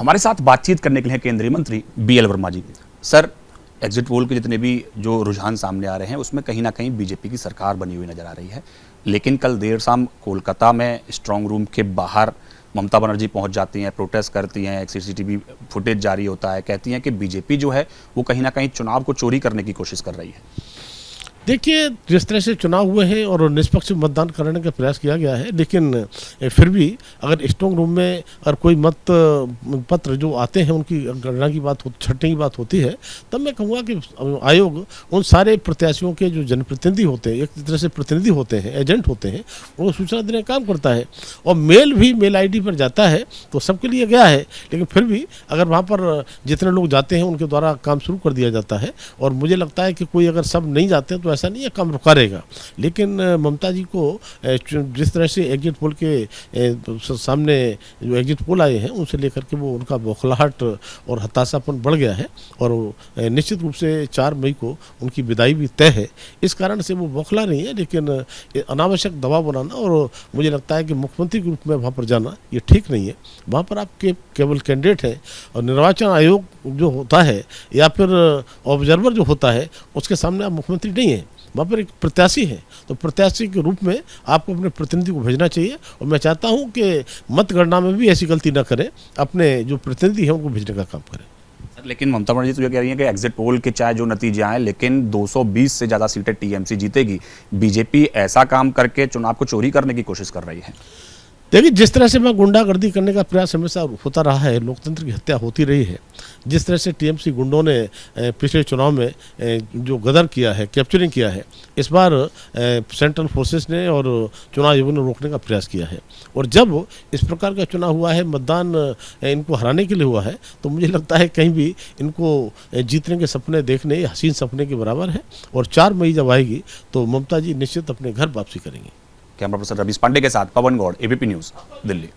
हमारे साथ बातचीत करने के लिए केंद्रीय मंत्री बीएल वर्मा जी। सर, एग्जिट पोल के जितने भी जो रुझान सामने आ रहे हैं उसमें कहीं ना कहीं बीजेपी की सरकार बनी हुई नजर आ रही है, लेकिन कल देर शाम कोलकाता में स्ट्रांग रूम के बाहर ममता बनर्जी पहुंच जाती हैं, प्रोटेस्ट करती हैं, एक सीसीटीवी फुटेज जारी होता है, कहती हैं कि बीजेपी जो है वो कहीं ना कहीं चुनाव को चोरी करने की कोशिश कर रही है। देखिए, जिस तरह से चुनाव हुए हैं और निष्पक्ष मतदान कराने का प्रयास किया गया है, लेकिन फिर भी अगर स्ट्रांग रूम में अगर कोई मत पत्र जो आते हैं उनकी गणना की बात हो, छटने की बात होती है, तब मैं कहूँगा कि आयोग उन सारे प्रत्याशियों के जो जनप्रतिनिधि होते हैं, एक तरह से प्रतिनिधि होते हैं, एजेंट होते हैं, वो सूचना देने का काम करता है। और मेल भी मेल ID पर जाता है तो सबके लिए गया है, लेकिन फिर भी अगर वहाँ पर जितने लोग जाते हैं उनके द्वारा काम शुरू कर दिया जाता है। और मुझे लगता है कि कोई अगर सब नहीं जाते हैं तो ऐसा नहीं है काम रुका रहेगा। लेकिन ममता जी को जिस तरह से एग्जिट पोल के सामने जो एग्जिट पोल आए हैं उनसे लेकर के वो उनका बौखलाहट और हताशापन बढ़ गया है, और निश्चित रूप से 4 मई को उनकी विदाई भी तय है। इस कारण से वो बौखला नहीं है, लेकिन अनावश्यक दबाव बनाना और मुझे लगता है कि मुख्यमंत्री के रूप में वहाँ पर जाना ये ठीक नहीं है। वहाँ पर आपके केवल कैंडिडेट हैं, और निर्वाचन आयोग जो होता है या फिर ऑब्जर्वर जो होता है उसके सामने आप मुख्यमंत्री नहीं है, वहाँ पर एक प्रत्याशी है। तो प्रत्याशी के रूप में आपको अपने प्रतिनिधि को भेजना चाहिए, और मैं चाहता हूँ कि मतगणना में भी ऐसी गलती न करें, अपने जो प्रतिनिधि हैं उनको भेजने का काम करें। लेकिन ममता बनर्जी तो ये कह रही है कि एग्जिट पोल के चाहे जो नतीजे आए, लेकिन 220 से ज़्यादा सीटें टीएमसी जीतेगी। बीजेपी ऐसा काम करके चुनाव को चोरी करने की कोशिश कर रही है। देखिए, जिस तरह से मैं गुंडागर्दी करने का प्रयास हमेशा होता रहा है, लोकतंत्र की हत्या होती रही है। जिस तरह से टीएमसी गुंडों ने पिछले चुनाव में जो गदर किया है, कैप्चरिंग किया है, इस बार सेंट्रल फोर्सेस ने और चुनाव आयोग ने रोकने का प्रयास किया है। और जब इस प्रकार का चुनाव हुआ है, मतदान इनको हराने के लिए हुआ है, तो मुझे लगता है कहीं भी इनको जीतने के सपने देखने हसीन सपने के बराबर है। और 4 मई जब आएगी तो ममता जी निश्चित अपने घर वापसी करेंगी। कैमरा पर्सन रवीश पांडे के साथ पवन गौड़, ABP न्यूज़, दिल्ली।